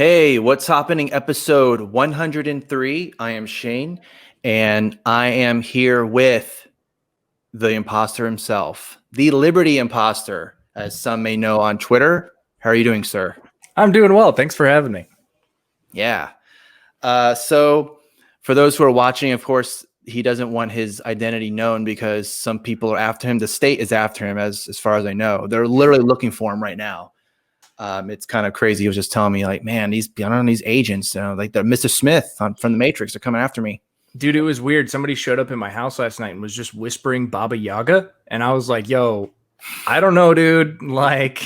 Hey, what's happening? Episode 103. I am Shane, and I am here with the imposter himself, the Liberty Imposter, as some may know on Twitter. How are you doing, sir? I'm doing well. Thanks for having me. Yeah. So for those who are watching, of course, he doesn't want his identity known because some people are after him. The state is after him, as far as I know. They're literally looking for him right now. It's kind of crazy. He was just telling me, like, man, these agents, like the Mr. Smith from the Matrix, are coming after me. Dude, it was weird. Somebody showed up in my house last night and was just whispering Baba Yaga. And I was like, yo, I don't know, dude. Like,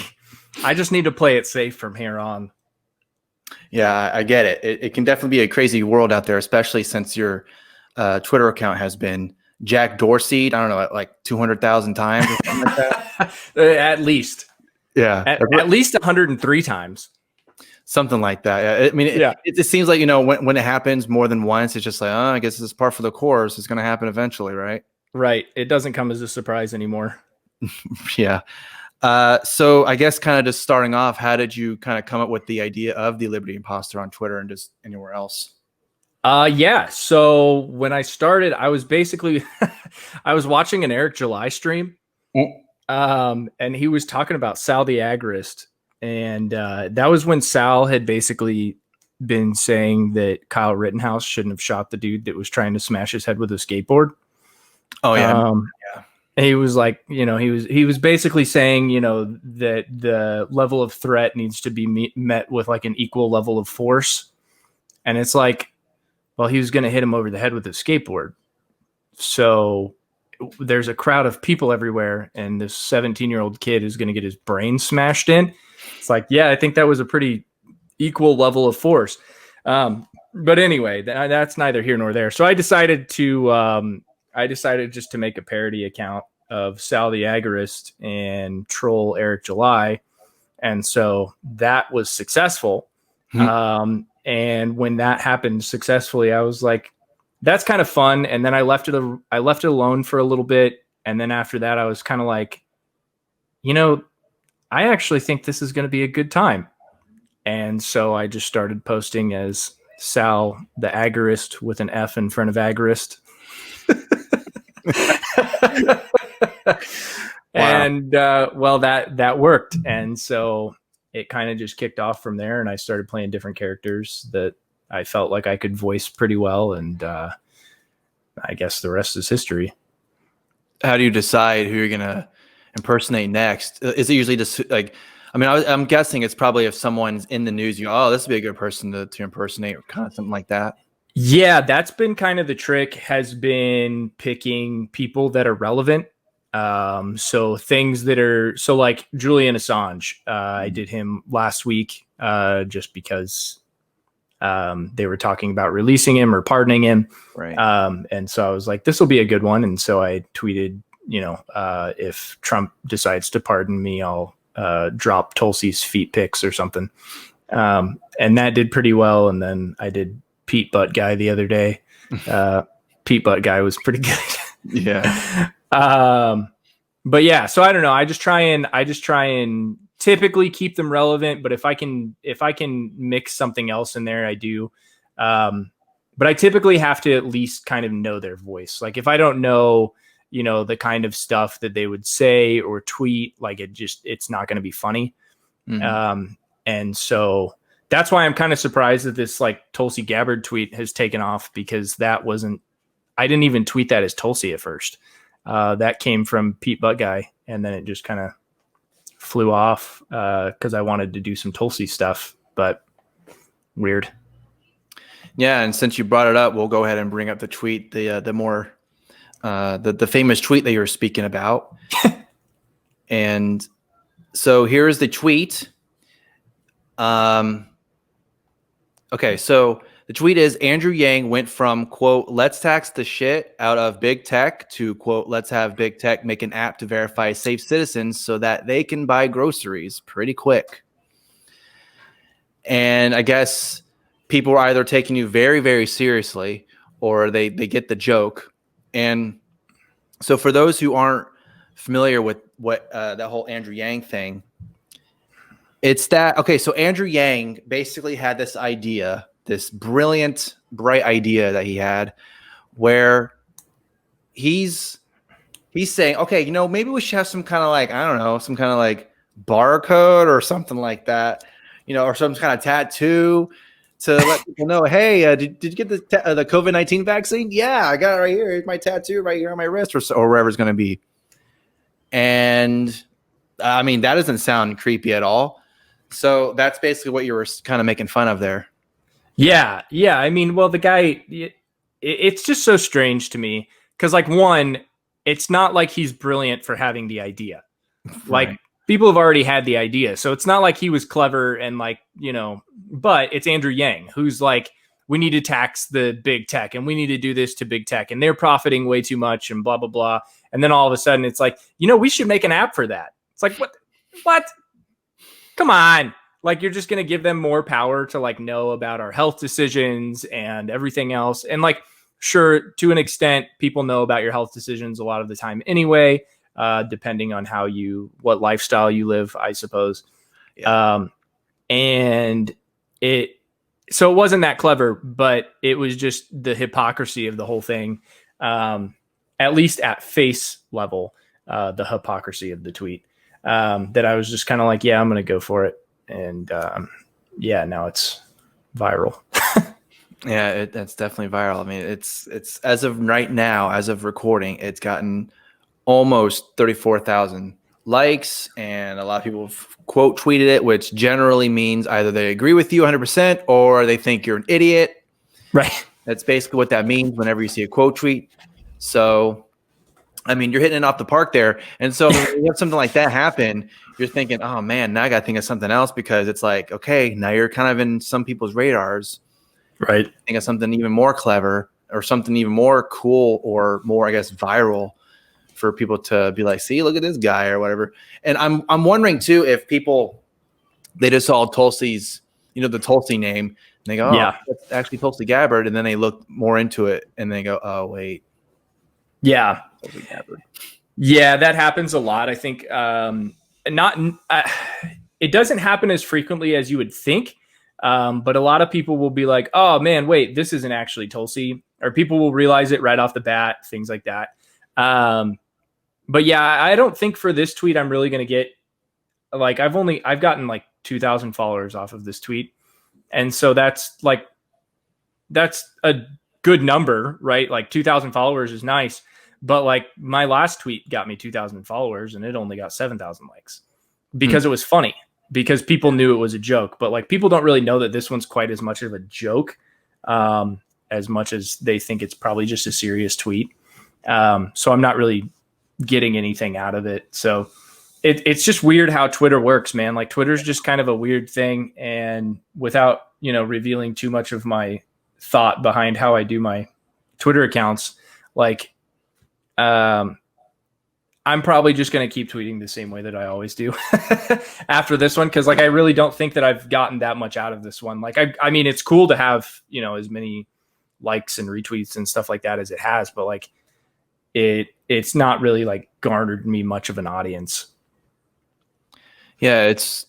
I just need to play it safe from here on. Yeah, I get it. It can definitely be a crazy world out there, especially since your Twitter account has been Jack Dorsey'd, I don't know, like 200,000 times or something like that. At least. Yeah. At least 103 times. Something like that. I mean, it seems like, when it happens more than once, it's just like, I guess this is par for the course. It's going to happen eventually, right? Right. It doesn't come as a surprise anymore. Yeah. So I guess kind of just starting off, how did you kind of come up with the idea of the Liberty Imposter on Twitter and just anywhere else? Yeah. So when I started, I was basically, I was watching an Eric July stream. And he was talking about Sal the Agorist. And that was when Sal had basically been saying that Kyle Rittenhouse shouldn't have shot the dude that was trying to smash his head with a skateboard. Oh, yeah. He was like, he was basically saying, that the level of threat needs to be met with like an equal level of force. And it's like, well, he was going to hit him over the head with a skateboard. So there's a crowd of people everywhere, and this 17-year-old kid is going to get his brain smashed in. It's like, yeah, I think that was a pretty equal level of force. But anyway, that's neither here nor there. So I decided just to make a parody account of Sal the Agorist and troll Eric July. And so that was successful. And when that happened successfully, I was like, that's kind of fun. And then I left it alone for a little bit. And then after that, I was kind of like, I actually think this is going to be a good time. And so I just started posting as Sal the Agorist with an F in front of Agorist. And that worked. And so it kind of just kicked off from there. And I started playing different characters that I felt like I could voice pretty well. And I guess the rest is history. How do you decide who you're going to impersonate next? Is it usually just like, I'm guessing it's probably if someone's in the news, this would be a good person to impersonate, or kind of something like that. Yeah, that's been kind of the trick, has been picking people that are relevant. So things that are, so like Julian Assange, I did him last week just because they were talking about releasing him or pardoning him. Right. And so I was like, this will be a good one. And so I tweeted, if Trump decides to pardon me, I'll drop Tulsi's feet pics or something. And that did pretty well. And then I did Pete Butt Guy the other day. Pete Butt Guy was pretty good. Yeah. But yeah, so I don't know. I just try and typically keep them relevant, but if I can mix something else in there, I do. But I typically have to at least kind of know their voice. Like if I don't know, the kind of stuff that they would say or tweet, like it's not going to be funny. Mm-hmm. And so that's why I'm kind of surprised that this like Tulsi Gabbard tweet has taken off, because I didn't even tweet that as Tulsi at first. That came from Pete Butt Guy, and then it just kind of flew off because I wanted to do some Tulsi stuff, but weird. Yeah, and since you brought it up, we'll go ahead and bring up the tweet, the more the famous tweet that you were speaking about. And so here's the tweet. Okay, so the tweet is, Andrew Yang went from, quote, let's tax the shit out of big tech to, quote, let's have big tech make an app to verify safe citizens so that they can buy groceries pretty quick. And I guess people are either taking you very, very seriously, or they get the joke. And so for those who aren't familiar with what that whole Andrew Yang thing, It's that, okay, so Andrew Yang basically had this idea, this brilliant, bright idea that he had, where he's saying, okay, you know, maybe we should have some kind of like, I don't know, some kind of like barcode or something like that, you know, or some kind of tattoo to let people know, hey, did you get the COVID-19 vaccine? Yeah, I got it right here. Here's my tattoo right here on my wrist, or wherever it's going to be. And I mean, that doesn't sound creepy at all. So that's basically what you were kind of making fun of there. Yeah. I mean, well, the guy, it's just so strange to me because, like, one, it's not like he's brilliant for having the idea. Right. Like, people have already had the idea. So it's not like he was clever and, like, you know, but it's Andrew Yang who's like, we need to tax the big tech and we need to do this to big tech and they're profiting way too much and blah, blah, blah. And then all of a sudden it's like, you know, we should make an app for that. It's like, what? Come on. Like, you're just going to give them more power to, like, know about our health decisions and everything else. And, like, sure, to an extent, people know about your health decisions a lot of the time anyway, depending on what lifestyle you live, I suppose. Yeah. So it wasn't that clever, but it was just the hypocrisy of the whole thing. At least at face level, the hypocrisy of the tweet, that I was just kind of like, yeah, I'm going to go for it. And now it's viral. Yeah, that's definitely viral. I mean, it's as of right now, as of recording, it's gotten almost 34,000 likes, and a lot of people have quote tweeted it, which generally means either they agree with you 100% or they think you're an idiot. Right. That's basically what that means whenever you see a quote tweet. So, I mean, you're hitting it off the park there. And so when you have something like that happen, you're thinking, oh man, now I got to think of something else, because it's like, okay, now you're kind of in some people's radars. Right. Think of something even more clever or something even more cool or more, I guess, viral for people to be like, see, look at this guy or whatever. And I'm wondering too, if people, they just saw Tulsi's, you know, the Tulsi name, and they go, oh, yeah, that's actually Tulsi Gabbard. And then they look more into it and they go, oh, wait. Yeah. Yeah, that happens a lot. I think it doesn't happen as frequently as you would think. But a lot of people will be like, oh man, wait, this isn't actually Tulsi, or people will realize it right off the bat, things like that. But yeah, I don't think for this tweet, I'm really going to get, like, I've gotten like 2,000 followers off of this tweet. And so that's a good number, right? Like 2,000 followers is nice. But like my last tweet got me 2,000 followers and it only got 7,000 likes because it was funny, because people knew it was a joke. But like, people don't really know that this one's quite as much of a joke, as much as they think it's probably just a serious tweet. So I'm not really getting anything out of it. So it's just weird how Twitter works, man. Like, Twitter's just kind of a weird thing. And without, revealing too much of my thought behind how I do my Twitter accounts, like, I'm probably just going to keep tweeting the same way that I always do after this one. Cause like, I really don't think that I've gotten that much out of this one. Like, I mean, it's cool to have, as many likes and retweets and stuff like that as it has, but like it's not really like garnered me much of an audience. Yeah. It's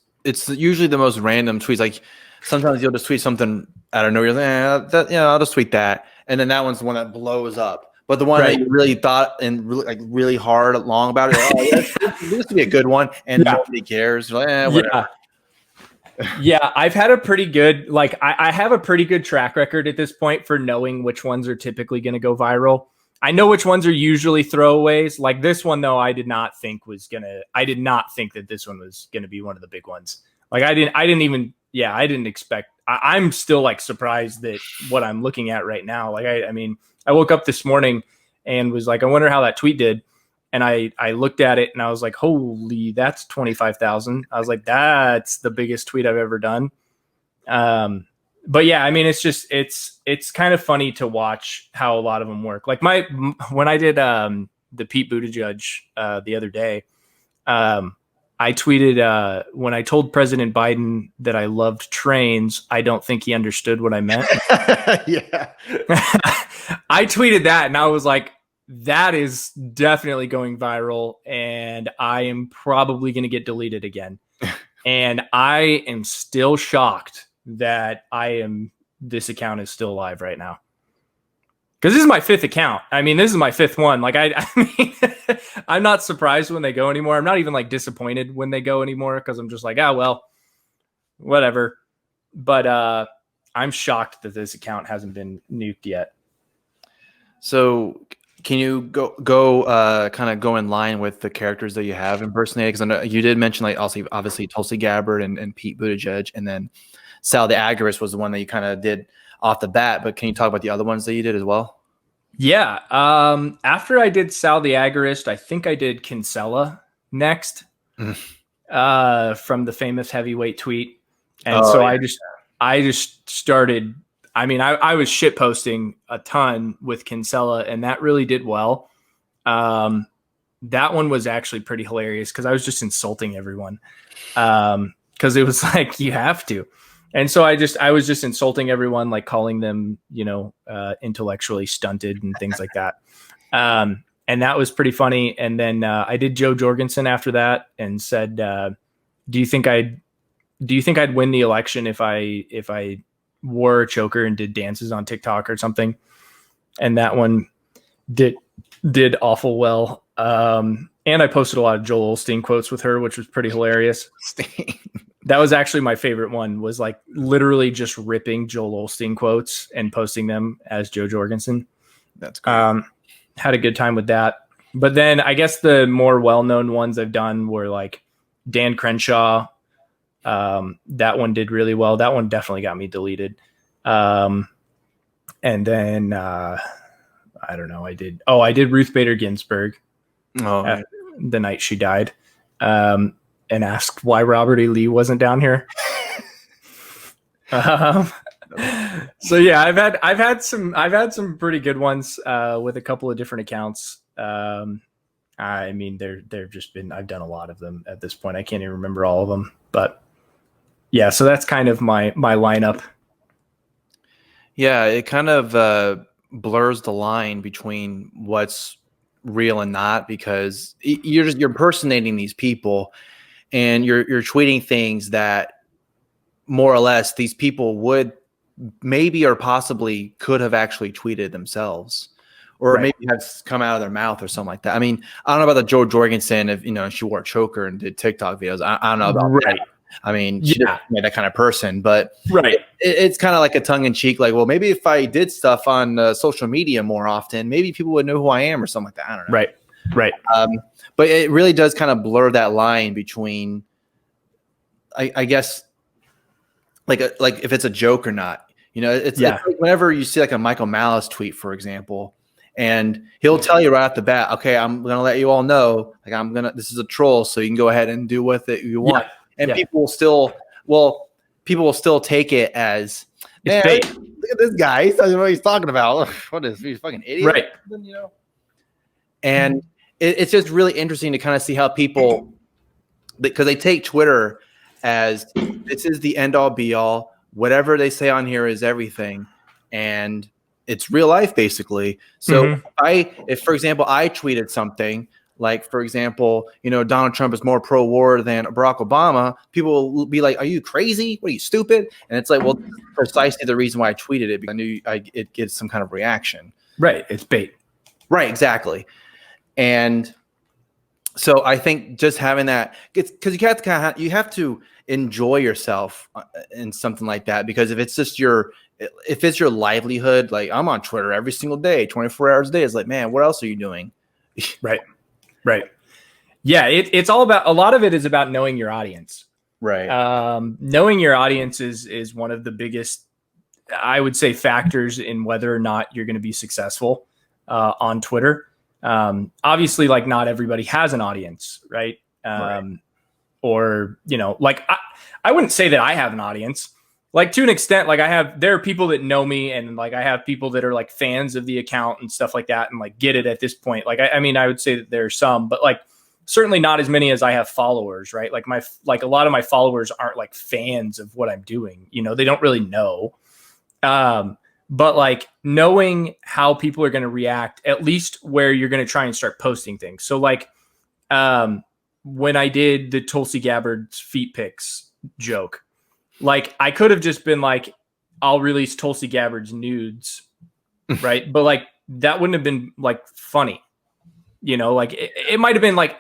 usually the most random tweets. Like, sometimes you'll just tweet something out of nowhere. You're like, I'll just tweet that. And then that one's the one that blows up. But the one that you really thought and really hard, long about it, this would be a good one, and nobody cares. Like, whatever. Yeah, I've had a pretty good, I have a pretty good track record at this point for knowing which ones are typically going to go viral. I know which ones are usually throwaways. Like this one, though, I did not think that this one was going to be one of the big ones. Like I didn't expect. I'm still like surprised that what I'm looking at right now. Like I mean, I woke up this morning and was like, I wonder how that tweet did. And I looked at it and I was like, holy, that's 25,000. I was like, that's the biggest tweet I've ever done. But yeah, I mean, it's kind of funny to watch how a lot of them work. Like when I did the Pete Buttigieg the other day, I tweeted when I told President Biden that I loved trains, I don't think he understood what I meant. Yeah. I tweeted that and I was like, that is definitely going viral and I am probably going to get deleted again. And I am still shocked that this account is still alive right now. Because this is my 5th account. I mean, this is my 5th one. Like, I mean, I'm not surprised when they go anymore. I'm not even like disappointed when they go anymore, because I'm just like, oh, well, whatever. But I'm shocked that this account hasn't been nuked yet. So can you go kind of go in line with the characters that you have impersonated? Because I know you did mention, like, also obviously Tulsi Gabbard and Pete Buttigieg, and then Sal the Agorist was the one that you kind of did off the bat. But can you talk about the other ones that you did as well? Yeah. After I did Sal the Agorist, I think I did Kinsella next, from the famous heavyweight tweet. And I just started. I mean, I was shit posting a ton with Kinsella, and that really did well. That one was actually pretty hilarious because I was just insulting everyone. Because it was like, you have to. And so I was just insulting everyone, like calling them, intellectually stunted and things like that. And that was pretty funny. And then I did Joe Jorgensen after that and said, do you think I'd win the election if I wore a choker and did dances on TikTok or something? And that one did awful well. And I posted a lot of Joel Osteen quotes with her, which was pretty hilarious. That was actually my favorite one, was like literally just ripping Joel Osteen quotes and posting them as Joe Jorgensen. That's great. Had a good time with that. But then I guess the more well-known ones I've done were like Dan Crenshaw. That one did really well. That one definitely got me deleted. And then I don't know. I did Ruth Bader Ginsburg the night she died. And asked why Robert E. Lee wasn't down here. So yeah, I've had some pretty good ones with a couple of different accounts. I mean, they've just been, I've done a lot of them at this point. I can't even remember all of them, but yeah, so that's kind of my lineup. Yeah, it kind of blurs the line between what's real and not, because you're impersonating these people. And you're tweeting things that more or less these people would maybe or possibly could have actually tweeted themselves, or maybe have come out of their mouth or something like that. I mean, I don't know about the Joe Jorgensen, if she wore a choker and did TikTok videos. I don't know about that. I mean, she's that kind of person, but it's kind of like a tongue in cheek, like, well, maybe if I did stuff on social media more often, maybe people would know who I am or something like that. I don't know. Right. But it really does kind of blur that line between, I guess, like if it's a joke or not. It's like whenever you see like a Michael Malice tweet, for example, and he'll tell you right off the bat, okay, I'm going to let you all know, like, this is a troll, so you can go ahead and do with it you want. And people will still take it as, man, look at this guy. He's talking what he's talking about. What is he's fucking idiot? Right. And it's just really interesting to kind of see how people, because they take Twitter as this is the end all be all. Whatever they say on here is everything. And it's real life, basically. So if, for example, I tweeted something like, for example, Donald Trump is more pro-war than Barack Obama, people will be like, are you crazy? What, are you stupid? And it's like, well, precisely the reason why I tweeted it, because I knew it gets some kind of reaction. Right. It's bait. Right. Exactly. And so I think just having that, because you have to enjoy yourself in something like that, because if it's your livelihood, like I'm on Twitter every single day, 24 hours a day, it's like, man, what else are you doing? Right. Yeah. It's all about, a lot of it is about knowing your audience. Right. Knowing your audience is one of the biggest, I would say, factors in whether or not you're going to be successful on Twitter. Obviously, like, not everybody has an audience, right? Or, like, I wouldn't say that I have an audience, like, to an extent. Like, there are people that know me, and like I have people that are like fans of the account and stuff like that, and like get it at this point. Like, I mean, I would say that there are some, but like certainly not as many as I have followers, right? Like a lot of my followers aren't like fans of what I'm doing. They don't really know. But like knowing how people are going to react, at least where you're going to try and start posting things. So like, when I did the Tulsi Gabbard's feet pics joke, like I could have just been like, I'll release Tulsi Gabbard's nudes, right? But like that wouldn't have been like funny, you know. Like it might have been like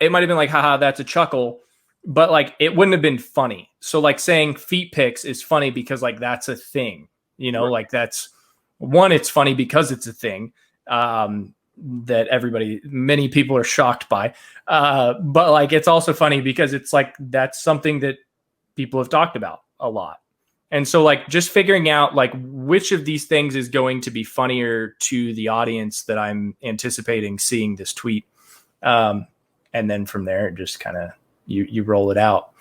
haha, that's a chuckle, but like it wouldn't have been funny. So like saying feet pics is funny because like that's a thing, you know. Right. Like that's one, it's funny because it's a thing that many people are shocked by, but like it's also funny because it's like that's something that people have talked about a lot. And so like just figuring out like which of these things is going to be funnier to the audience that I'm anticipating seeing this tweet. And then from there, just kind of you roll it out.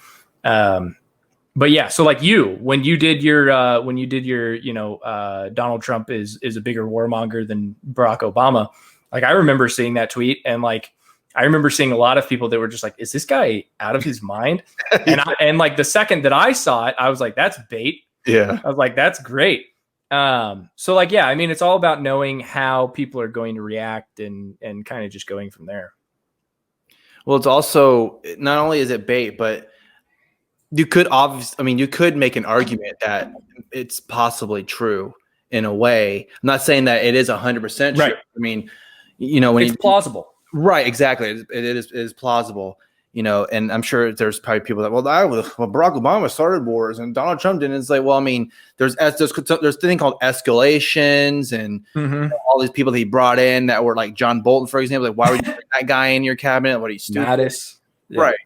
But yeah, so like when you did your, Donald Trump is a bigger warmonger than Barack Obama. Like I remember seeing that tweet, and like, I remember seeing a lot of people that were just like, is this guy out of his mind? And like the second that I saw it, I was like, that's bait. Yeah. I was like, that's great. So like, yeah, I mean, it's all about knowing how people are going to react and kind of just going from there. Well, it's also, not only is it bait, but you could you could make an argument that it's possibly true in a way. I'm not saying that it is 100% true. Right. I mean, when it's plausible. Right, exactly. It is plausible, and I'm sure there's probably people that, Barack Obama started wars and Donald Trump didn't. It's like, well, I mean, there's a thing called escalations and all these people that he brought in that were like John Bolton, for example. Like, why would you bring that guy in your cabinet? What are you, stupid? Mattis. Yeah. Right.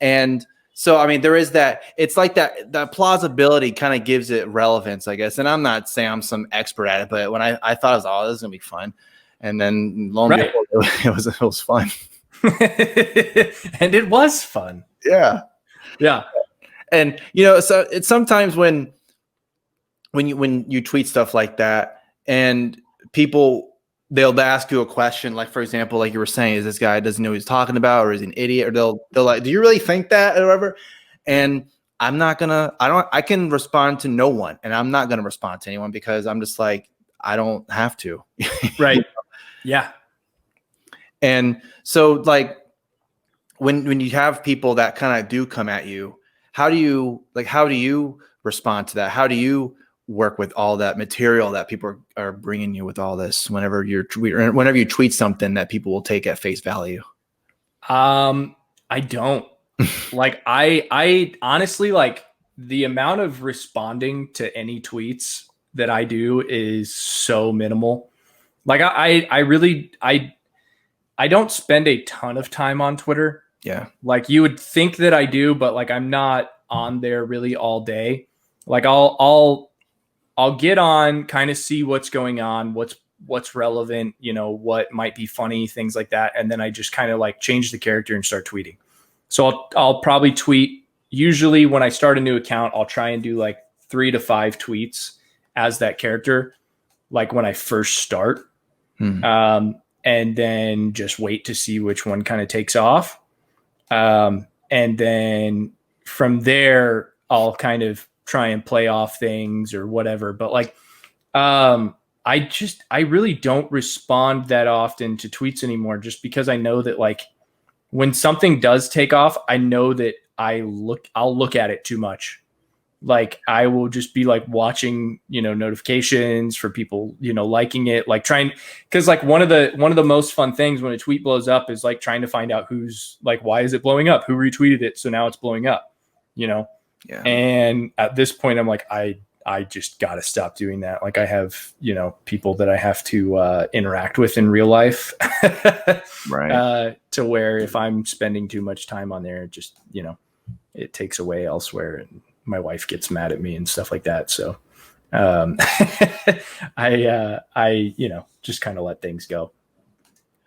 And so, I mean, there is that. It's like that plausibility kind of gives it relevance, I guess. And I'm not saying I'm some expert at it, but when I thought this is going to be fun. And then lo and behold, it was fun. And it was fun. Yeah. Yeah. And, so it's sometimes when you tweet stuff like that and people, they'll ask you a question, like, for example, like you were saying, is this guy doesn't know what he's talking about, or is he an idiot? Or they'll like, do you really think that, or whatever? And I can respond to no one, and I'm not going to respond to anyone because I'm just like, I don't have to. Right. Yeah. And so like when you have people that kind of do come at you, how do you respond to that? How do you work with all that material that people are bringing you with all this whenever you tweet something that people will take at face value? I don't like, I honestly, like, the amount of responding to any tweets that I do is so minimal. Like I really don't spend a ton of time on Twitter. Yeah. Like you would think that I do, but like I'm not on there really all day. Like I'll get on, kind of see what's going on, what's relevant, what might be funny, things like that, and then I just kind of like change the character and start tweeting. So I'll probably tweet, usually when I start a new account, I'll try and do like 3 to 5 tweets as that character, like when I first start. And then just wait to see which one kind of takes off. And then from there, I'll kind of try and play off things or whatever. But like, I really don't respond that often to tweets anymore, just because I know that like when something does take off, I know that I'll look at it too much. Like I will just be like watching, notifications for people, liking it, like trying, because like one of the most fun things when a tweet blows up is like trying to find out who's like, why is it blowing up? Who retweeted it? So now it's blowing up, Yeah. And at this point, I'm like, I just got to stop doing that. Like I have, people that I have to interact with in real life, right? To where if I'm spending too much time on there, it just, it takes away elsewhere, and my wife gets mad at me and stuff like that. So I just kind of let things go.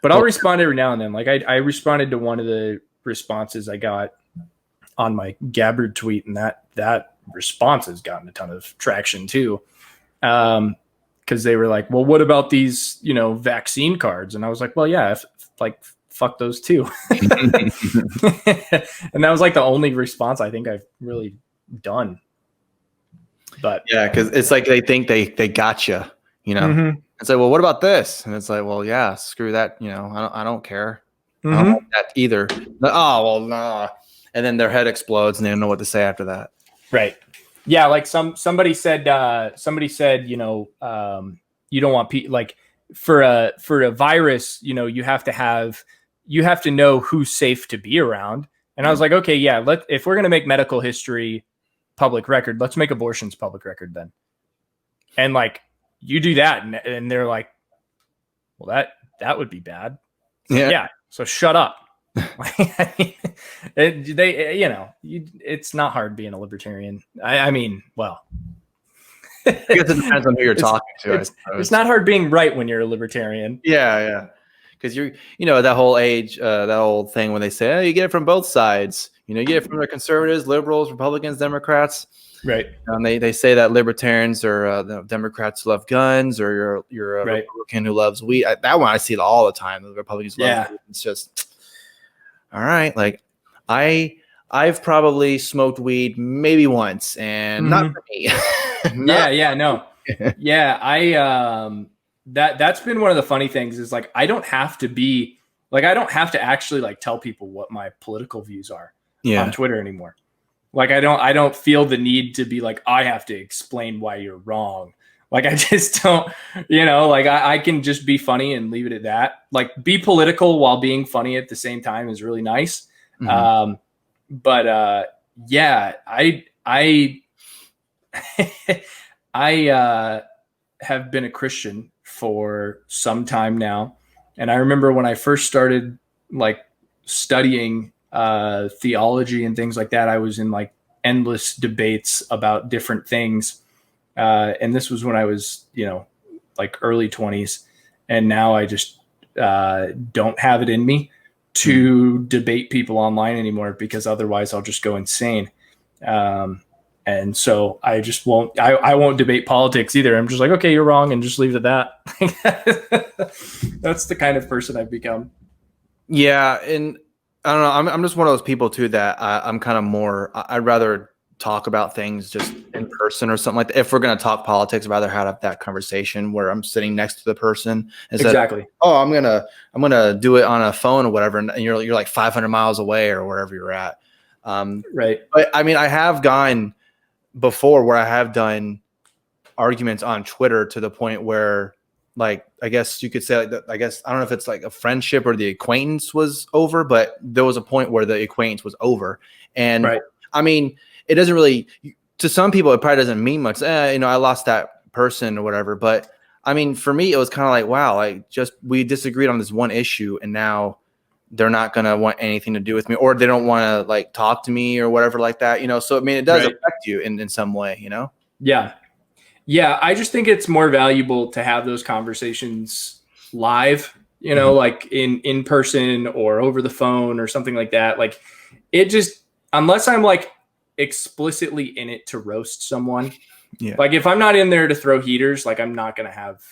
But I'll respond every now and then. Like I responded to one of the responses I got on my Gabbard tweet, and that response has gotten a ton of traction too. Because they were like, well, what about these, vaccine cards? And I was like, well, yeah, fuck those too. And that was like the only response I think I've really done. But yeah, because it's like they think they got you, It's like, well, what about this? And it's like, well, yeah, screw that, I don't care. I don't like that either. Oh, well, nah. And then their head explodes and they don't know what to say after that. Right. Yeah. Like somebody said, you know, you don't want people like for a virus, you know, you have to know who's safe to be around. And I was like, okay, yeah, if we're going to make medical history public record, let's make abortions public record then. And like, you do that. And they're like, well, that would be bad. Yeah. So shut up. It's not hard being a libertarian. I mean, well, I guess it depends on who you're talking to. It's not hard being right when you're a libertarian. Yeah. Because that whole that old thing when they say, oh, you get it from both sides. You know, you get it from the conservatives, liberals, Republicans, Democrats. Right. And they say that libertarians are Democrats who love guns, or you're a Republican who loves weed. That one I see it all the time. The Republicans love weed. It's just all right. Like I've probably smoked weed maybe once, and not for me. That's been one of the funny things is like I don't have to actually like tell people what my political views are on Twitter anymore. Like I don't feel the need to be like, I have to explain why you're wrong. Like I just don't, like I can just be funny and leave it at that. Like be political while being funny at the same time is really nice. Mm-hmm. I have been a Christian for some time now. And I remember when I first started like studying theology and things like that, I was in like endless debates about different things. And this was when I was, like early 20s. And now I just don't have it in me to debate people online anymore, because otherwise I'll just go insane. And so I just won't, I won't debate politics either. I'm just like, okay, you're wrong, and just leave it at that. That's the kind of person I've become. Yeah. And I don't know. I'm just one of those people too, that I'm kind of more, I'd rather talk about things just in person or something like that. If we're going to talk politics, I'd rather have that conversation where I'm sitting next to the person. Exactly. Oh, I'm going to do it on a phone or whatever. And you're like 500 miles away or wherever you're at. Right. But I mean, I have gone before where I have done arguments on Twitter to the point where, like, I guess you could say, like, I guess, I don't know if it's like a friendship or the acquaintance was over, but there was a point where the acquaintance was over. And I mean, it doesn't really, to some people, it probably doesn't mean much. I lost that person or whatever. But I mean, for me, it was kind of like, wow, like we disagreed on this one issue, and now they're not going to want anything to do with me, or they don't want to like talk to me or whatever like that, So, I mean, it does affect you in some way, Yeah. Yeah. I just think it's more valuable to have those conversations live, like in person or over the phone or something like that. Like it just, unless I'm like explicitly in it to roast someone. Yeah. Like if I'm not in there to throw heaters, like I'm not going to have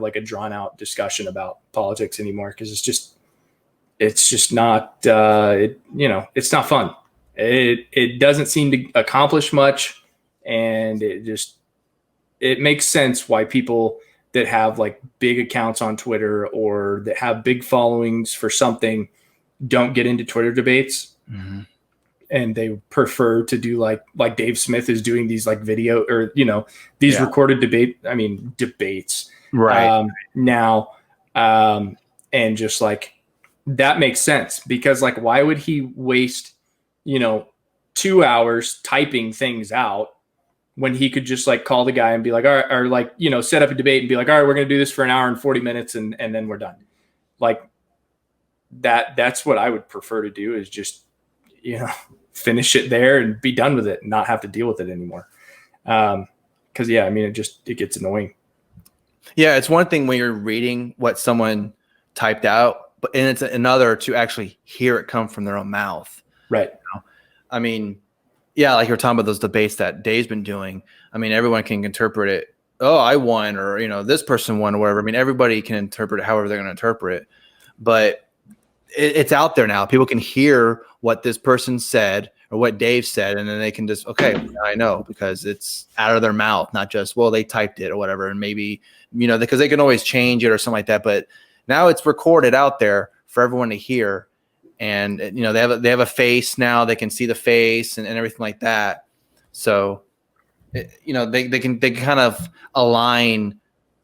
like a drawn out discussion about politics anymore. Cause it's just not, it's not fun. It doesn't seem to accomplish much. And it makes sense why people that have like big accounts on Twitter or that have big followings for something don't get into Twitter debates. Mm-hmm. And they prefer to do like Dave Smith is doing these like video or, these recorded debates now. And just like, that makes sense, because like, why would he waste, 2 hours typing things out when he could just like call the guy and be like, all right, or like, set up a debate and be like, all right, we're going to do this for an hour and 40 minutes. And then we're done. Like that's what I would prefer to do, is just, finish it there and be done with it and not have to deal with it anymore. Cause it gets annoying. Yeah. It's one thing when you're reading what someone typed out, and it's another to actually hear it come from their own mouth. Right. I mean, yeah, like you're talking about those debates that Dave's been doing. I mean, everyone can interpret it. Oh, I won, or, this person won or whatever. I mean, everybody can interpret it however they're going to interpret it, but it's out there now. People can hear what this person said or what Dave said, and then they can just, okay, I know, because it's out of their mouth, not just, well, they typed it or whatever. And maybe, because they can always change it or something like that. But now it's recorded out there for everyone to hear. And they have a face now. They can see the face and everything like that. So they can kind of align.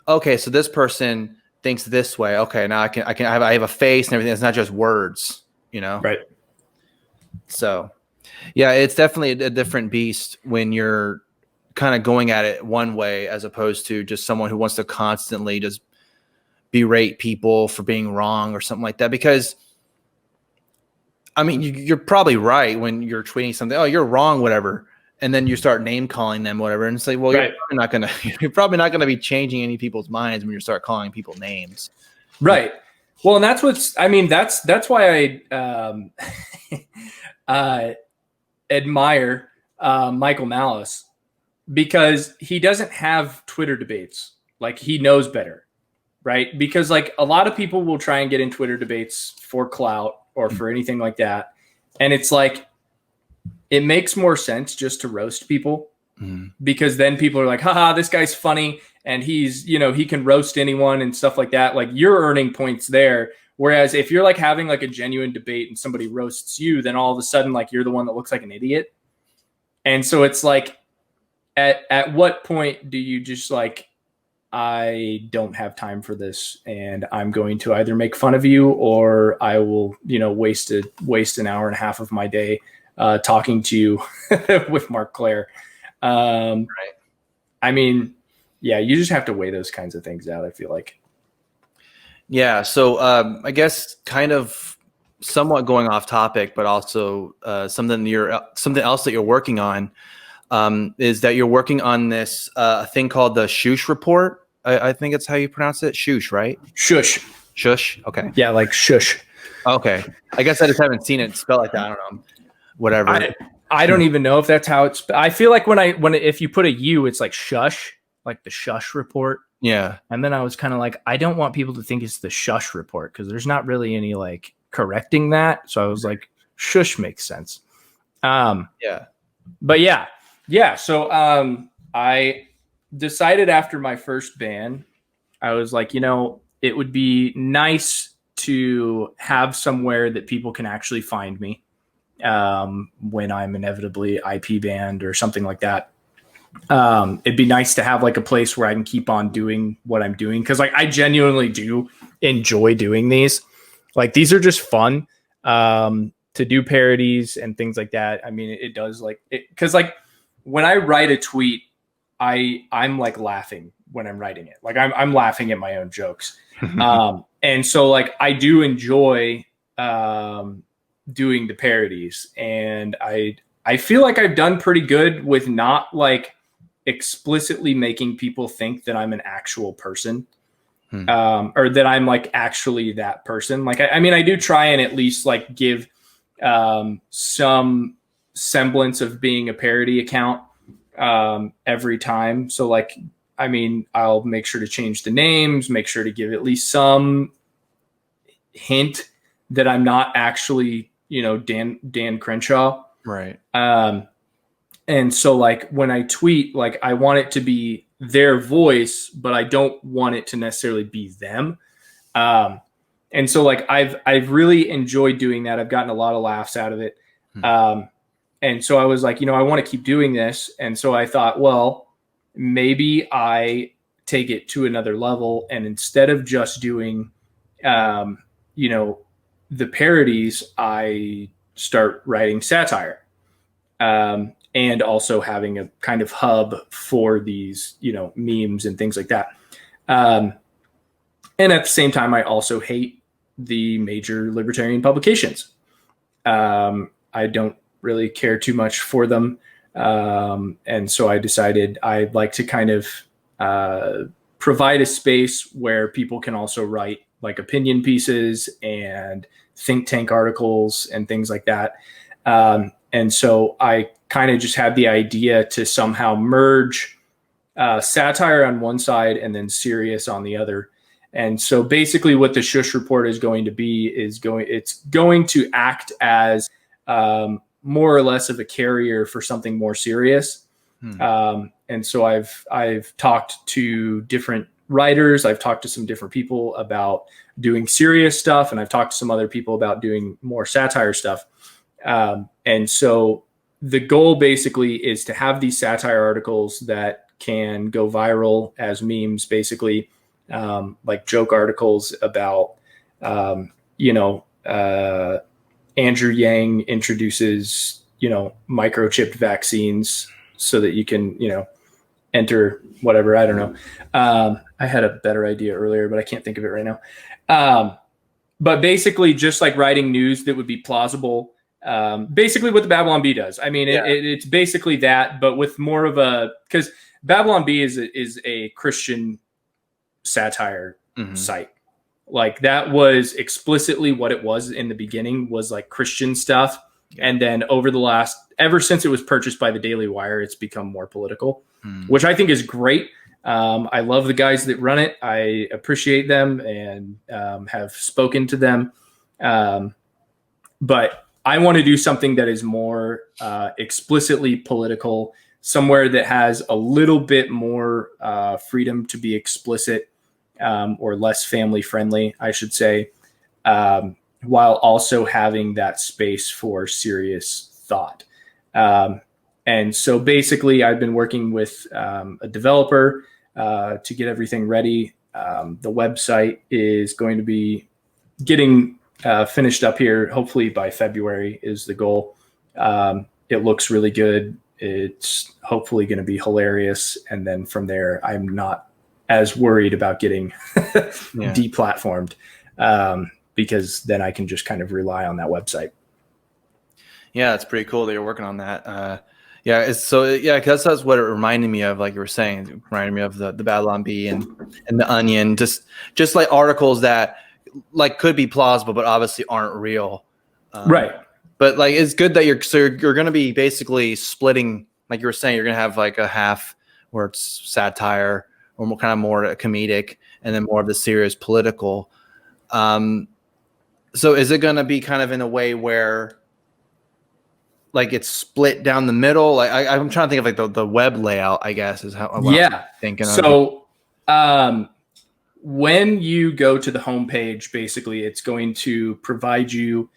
Okay, so this person thinks this way. Okay, now I have a face and everything. It's not just words. Right. So yeah, it's definitely a different beast when you're kind of going at it one way as opposed to just someone who wants to constantly just berate people for being wrong or something like that. Because I mean, you're probably right when you're tweeting something. Oh, you're wrong, whatever, and then you start name calling them, whatever, and it's like, well, right. you're probably not gonna be changing any people's minds when you start calling people names, right? Well, and that's why I admire Michael Malice, because he doesn't have Twitter debates. Like, he knows better, right? Because like a lot of people will try and get in Twitter debates for clout or for anything like that. And it's like, it makes more sense just to roast people, because then people are like, haha, this guy's funny. And he's, he can roast anyone and stuff like that. Like, you're earning points there. Whereas if you're like having like a genuine debate and somebody roasts you, then all of a sudden, like, you're the one that looks like an idiot. And so it's like, at what point do you just like, I don't have time for this, and I'm going to either make fun of you, or I will, waste an hour and a half of my day talking to you with Mark Claire. Right. I mean, yeah, you just have to weigh those kinds of things out, I feel like. Yeah. So I guess kind of somewhat going off topic, but also something else that you're working on is that you're working on this thing called the Shush report. I think it's how you pronounce it. Shush, right? Shush. Shush. Okay. Yeah, like shush. Okay. I guess I just haven't seen it spelled like that. I don't know. Whatever. I don't even know if that's how it's. I feel like if you put a U, it's like shush, like the Shush report. Yeah. And then I was kind of like, I don't want people to think it's the Shush report, because there's not really any like correcting that. So I was like, shush makes sense. Yeah. But yeah. So I decided after my first ban, I was like, it would be nice to have somewhere that people can actually find me when I'm inevitably IP banned or something like that. It'd be nice to have like a place where I can keep on doing what I'm doing, because like I genuinely do enjoy doing these. Like, these are just fun to do parodies and things like that. I mean, it does like it, because like when I write a tweet, I'm like laughing when I'm writing it. Like I'm laughing at my own jokes. And so like I do enjoy doing the parodies, and I feel like I've done pretty good with not like explicitly making people think that I'm an actual person, or that I'm like actually that person. Like, I mean, I do try and at least like give some semblance of being a parody account every time. So like, I mean, I'll make sure to change the names, make sure to give at least some hint that I'm not actually, Dan Crenshaw. Right. And so like when I tweet, like I want it to be their voice, but I don't want it to necessarily be them. And so like I've really enjoyed doing that. I've gotten a lot of laughs out of it. And so I was like, I want to keep doing this. And so I thought, well, maybe I take it to another level. And instead of just doing, the parodies, I start writing satire. And also having a kind of hub for these, memes and things like that. And at the same time, I also hate the major libertarian publications. I don't really care too much for them. And so I decided I'd like to kind of provide a space where people can also write like opinion pieces and think tank articles and things like that. And so I kind of just had the idea to somehow merge satire on one side and then serious on the other. And so basically what the Shush report is going to be it's going to act as more or less of a carrier for something more serious. And so I've talked to different writers. I've talked to some different people about doing serious stuff, and I've talked to some other people about doing more satire stuff. And so the goal basically is to have these satire articles that can go viral as memes, basically, like joke articles about, Andrew Yang introduces, microchipped vaccines so that you can, enter whatever. I don't know. I had a better idea earlier, but I can't think of it right now. But basically just like writing news that would be plausible. Basically what the Babylon Bee does. I mean, it's basically that, but with more of because Babylon Bee is a Christian satire site. Like that was explicitly what it was in the beginning, was like Christian stuff. And then ever since it was purchased by the Daily Wire, it's become more political, which I think is great. I love the guys that run it. I appreciate them and have spoken to them. But I want to do something that is more explicitly political, somewhere that has a little bit more freedom to be explicit, or less family friendly, I should say, while also having that space for serious thought. And so basically I've been working with a developer to get everything ready. The website is going to be getting finished up here, hopefully by February is the goal. It looks really good. It's hopefully going to be hilarious. And then from there, I'm not as worried about getting deplatformed, because then I can just kind of rely on that website. Yeah, it's pretty cool that you're working on that. Because that's what it reminded me of, like you were saying. It reminded me of the Babylon Bee and the Onion, just like articles that like could be plausible but obviously aren't real. Right. But like it's good that you're going to be basically splitting, like you were saying, you're going to have like a half where it's satire or more, kind of more comedic, and then more of the serious political. So is it going to be kind of in a way where like it's split down the middle? Like I'm trying to think of like the web layout, I guess, is how I'm thinking. So when you go to the homepage, basically it's going to provide you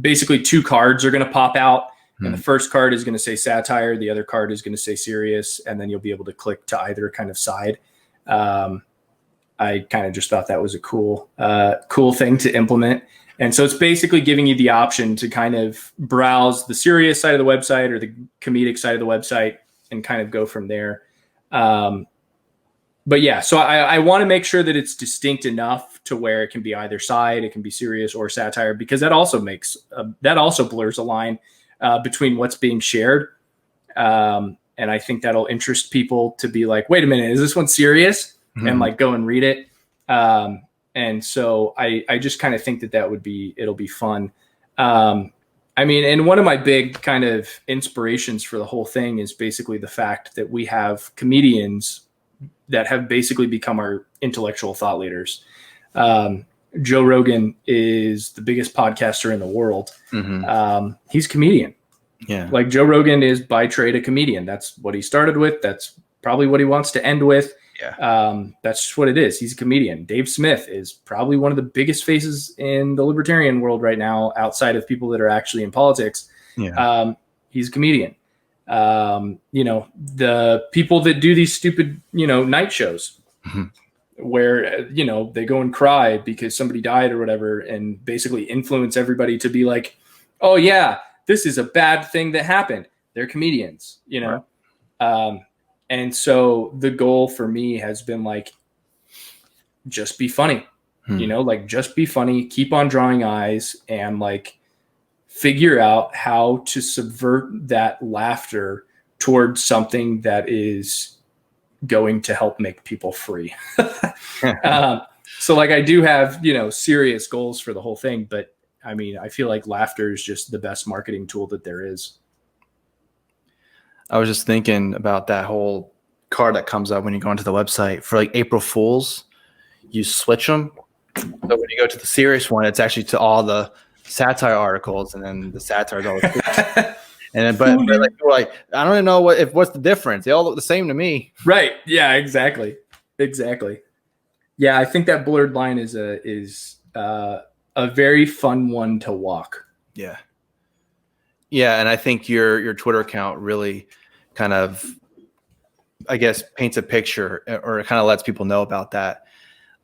basically two cards are going to pop out. And the first card is going to say satire. The other card is going to say serious. And then you'll be able to click to either kind of side. I kind of just thought that was a cool thing to implement. And so it's basically giving you the option to kind of browse the serious side of the website or the comedic side of the website and kind of go from there. But yeah, so I want to make sure that it's distinct enough to where it can be either side, it can be serious or satire, because that also blurs a line between what's being shared. And I think that'll interest people to be like, wait a minute, is this one serious? And like go and read it. And so I just kind of think it'll be fun. I mean, and one of my big kind of inspirations for the whole thing is basically the fact that we have comedians that have basically become our intellectual thought leaders. Joe Rogan is the biggest podcaster in the world. He's a comedian. Yeah. Like Joe Rogan is by trade a comedian. That's what he started with. That's probably what he wants to end with. Yeah. That's just what it is. He's a comedian. Dave Smith is probably one of the biggest faces in the libertarian world right now, outside of people that are actually in politics. Yeah. He's a comedian. The people that do these stupid, night shows where, they go and cry because somebody died or whatever, and basically influence everybody to be like, oh yeah, this is a bad thing that happened. They're comedians, Right. And so the goal for me has been like, just be funny, just be funny, keep on drawing eyes, and like figure out how to subvert that laughter towards something that is going to help make people free. So like I do have, serious goals for the whole thing, but I mean, I feel like laughter is just the best marketing tool that there is. I was just thinking about that whole card that comes up when you go onto the website for like April Fools. You switch them. So when you go to the serious one, it's actually to all the satire articles, and then the satire is always and then, but like I don't even know what's the difference. They all look the same to me. Right. Yeah, exactly. Exactly. Yeah, I think that blurred line is a very fun one to walk. Yeah. Yeah, and I think your Twitter account really kind of, I guess, paints a picture, or it kind of lets people know about that.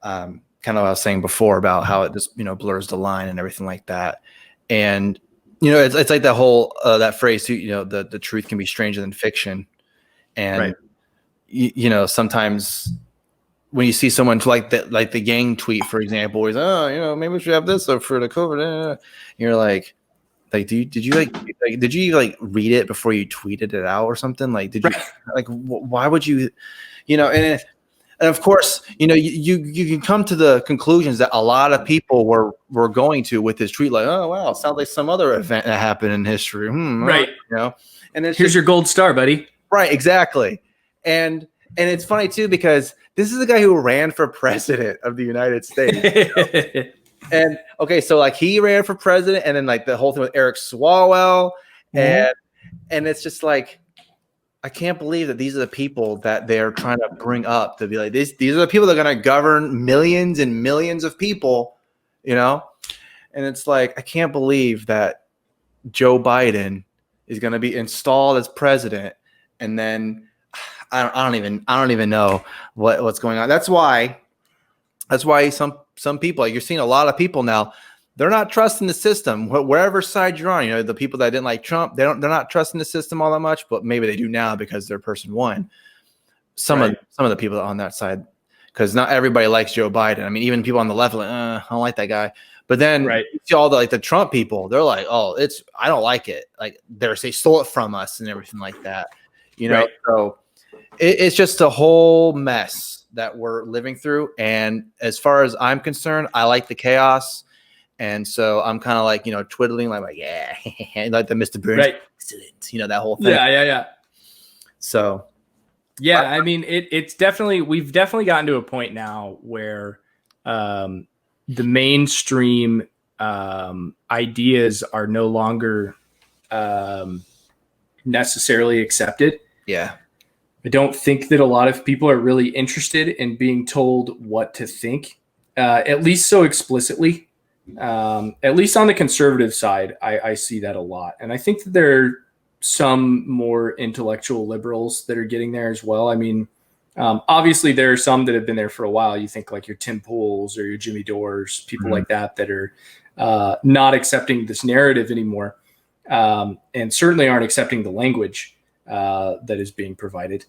Kind of what I was saying before about how it just, blurs the line and everything like that. And, it's like that whole, that phrase, the truth can be stranger than fiction. And, Right. Sometimes when you see someone like the Yang tweet, for example, where he's, oh, maybe we should have this for the COVID. You're like, did you read it before you tweeted it out or something? Like, did you why would you, and of course, you can come to the conclusions that a lot of people were going to with this tweet, like, oh wow, it sounds like some other event that happened in history, right? And it's here's your gold star, buddy. Right, exactly, and it's funny too because this is a guy who ran for president of the United States. And okay, so he ran for president, and then the whole thing with Eric Swalwell, and it's just like, I can't believe that these are the people that they're trying to bring up to be like, these are the people that are going to govern millions and millions of people, and it's like, I can't believe that Joe Biden is going to be installed as president, and then I don't even know what's going on. That's why some people, you're seeing a lot of people now, they're not trusting the system, wherever side you're on. The people that didn't like Trump, they're not trusting the system all that much, but maybe they do now because they're person one. Some of the people on that side, because not everybody likes Joe Biden. I mean, even people on the left are like, I don't like that guy. But then you see all the Trump people, they're like, oh, I don't like it. Like they stole it from us and everything like that. So it's just a whole mess that we're living through. And as far as I'm concerned, I like the chaos. And so I'm kind of twiddling, yeah, like the Mr. Burns, excellent, that whole thing. Yeah. So, yeah, I mean, we've definitely gotten to a point now where the mainstream ideas are no longer necessarily accepted. Yeah. I don't think that a lot of people are really interested in being told what to think, at least so explicitly. At least on the conservative side, I see that a lot. And I think that there are some more intellectual liberals that are getting there as well. I mean, obviously there are some that have been there for a while. You think like your Tim Pools or your Jimmy Dores, people like that are not accepting this narrative anymore, and certainly aren't accepting the language that is being provided.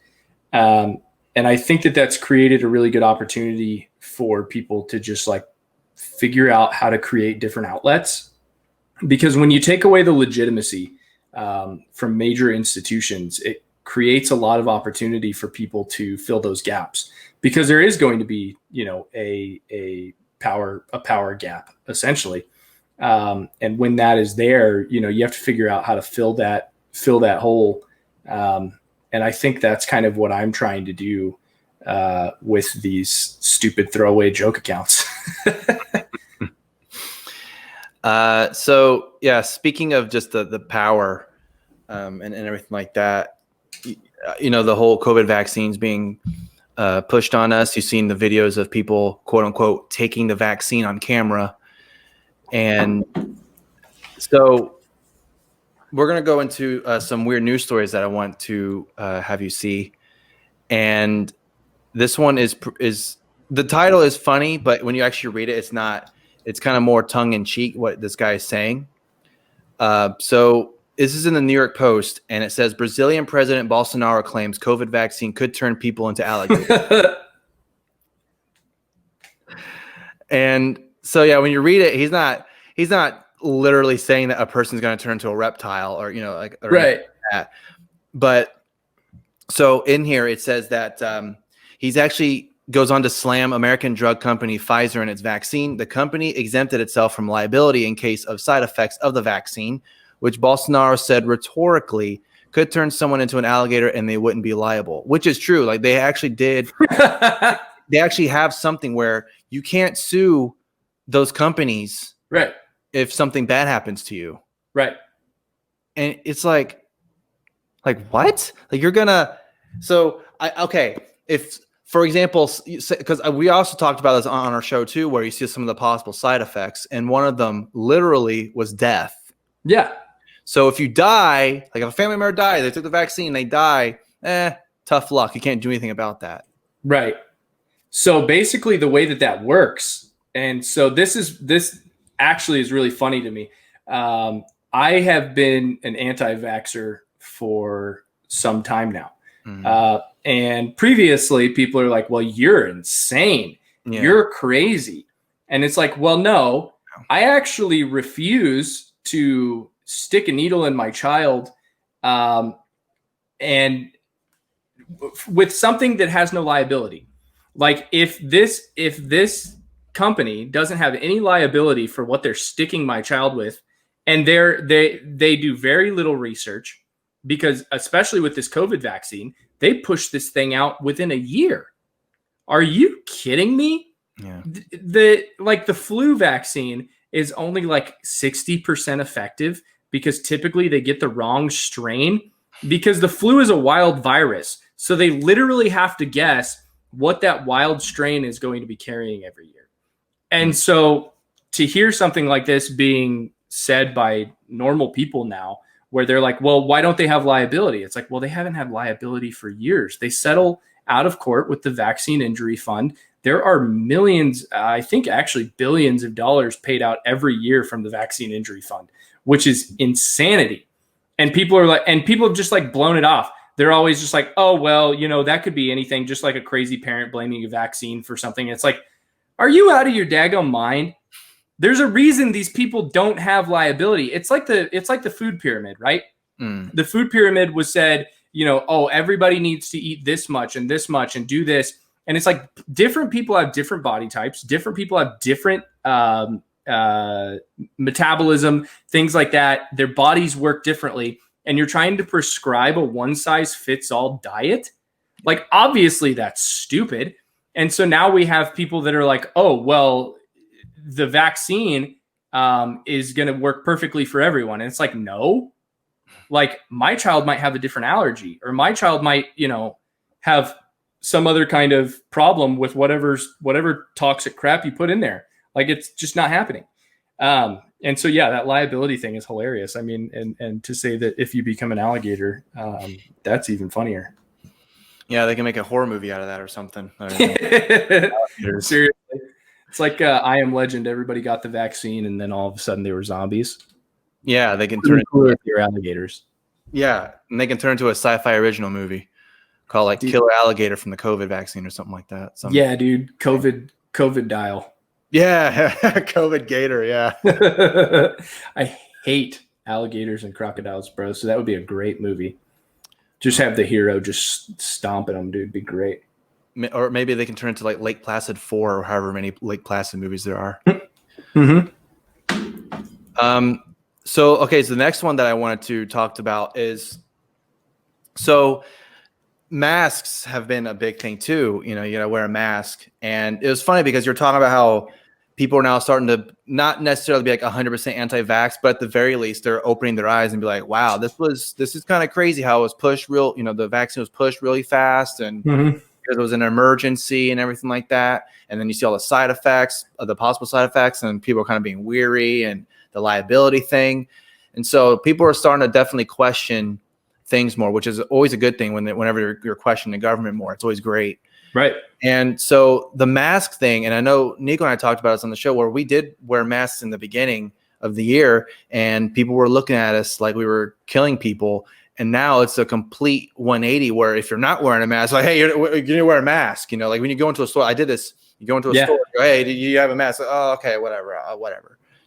And I think that that's created a really good opportunity for people to just figure out how to create different outlets, because when you take away the legitimacy from major institutions, it creates a lot of opportunity for people to fill those gaps, because there is going to be, a power gap essentially. And when that is there, you have to figure out how to fill that hole. And I think that's kind of what I'm trying to do with these stupid throwaway joke accounts. So yeah, speaking of just the power and everything like that, the whole COVID vaccines being pushed on us. You've seen the videos of people, quote unquote, taking the vaccine on camera. And so we're going to go into some weird news stories that I want to have you see. And this one is the title is funny, but when you actually read it, it's not. It's kind of more tongue in cheek what this guy is saying. So this is in the New York Post, and it says Brazilian President Bolsonaro claims COVID vaccine could turn people into alligators. And so yeah, when you read it, he's not literally saying that a person's going to turn into a reptile or right. That. But so in here it says that he's actually goes on to slam American drug company Pfizer and its vaccine. The company exempted itself from liability in case of side effects of the vaccine, which Bolsonaro said rhetorically could turn someone into an alligator and they wouldn't be liable, which is true. Like they actually did. They actually have something where you can't sue those companies, right, if something bad happens to you. Right. And it's like what? Like you're gonna, so okay. If for example, because we also talked about this on our show too, where you see some of the possible side effects, and one of them literally was death. Yeah. So if you die, like if a family member died, they took the vaccine, they die, tough luck. You can't do anything about that. Right. So basically the way that works, and so this actually is really funny to me. I have been an anti-vaxxer for some time now. Mm-hmm. And previously people are like, well, you're insane. Yeah. You're crazy. And it's like, well, no, I actually refuse to stick a needle in my child. And with something that has no liability. Like if this company doesn't have any liability for what they're sticking my child with, and they do very little research, because especially with this COVID vaccine, they push this thing out within a year. Are you kidding me? Yeah. The flu vaccine is only like 60% effective, because typically they get the wrong strain, because the flu is a wild virus. So they literally have to guess what that wild strain is going to be carrying every year. And so to hear something like this being said by normal people now, where they're like, well, why don't they have liability? It's like, well, they haven't had liability for years. They settle out of court with the Vaccine Injury Fund. There are millions, I think actually billions of dollars paid out every year from the Vaccine Injury Fund, which is insanity. And people are like, and people have just like blown it off. They're always just like, oh, well, that could be anything, just like a crazy parent blaming a vaccine for something. It's like, are you out of your daggone mind? There's a reason these people don't have liability. It's like the food pyramid, right? The food pyramid was said, oh, everybody needs to eat this much and do this. And it's like different people have different body types. Different people have different metabolism, things like that. Their bodies work differently. And you're trying to prescribe a one-size-fits-all diet? Like, obviously that's stupid. And so now we have people that are like, oh, well, the vaccine is going to work perfectly for everyone. And it's like, no. Like, my child might have a different allergy, or my child might, have some other kind of problem with whatever toxic crap you put in there. Like, it's just not happening. And so, yeah, that liability thing is hilarious. I mean, and to say that if you become an alligator, that's even funnier. Yeah, they can make a horror movie out of that or something. Seriously. It's like I Am Legend. Everybody got the vaccine, and then all of a sudden they were zombies. Yeah, they can turn into your alligators. Yeah, and they can turn into a sci-fi original movie called like Killer Alligator from the COVID vaccine or something like that. Yeah, dude. COVID dial. Yeah, COVID gator, yeah. I hate alligators and crocodiles, bro. So that would be a great movie. Just have the hero just stomping them, dude. Be great. Or maybe they can turn into like Lake Placid 4 or however many Lake Placid movies there are. Mm-hmm. So the next one that I wanted to talk about is, so masks have been a big thing too. You gotta wear a mask. And it was funny because you're talking about how people are now starting to not necessarily be like 100% anti-vax, but at the very least they're opening their eyes and be like, wow, this is kind of crazy how it was pushed the vaccine was pushed really fast, and because it was an emergency and everything like that. And then you see all the side effects, the possible side effects, and people are kind of being weary, and the liability thing. And so people are starting to definitely question things more, which is always a good thing whenever you're questioning the government more. It's always great. Right. And so the mask thing, and I know Nico and I talked about this on the show, where we did wear masks in the beginning of the year, and people were looking at us like we were killing people. And now it's a complete 180 where if you're not wearing a mask, like, hey, you need to wear a mask. Like when you go into a store, I did this. You go into a store, go, hey, do you have a mask? Like, oh, okay, whatever.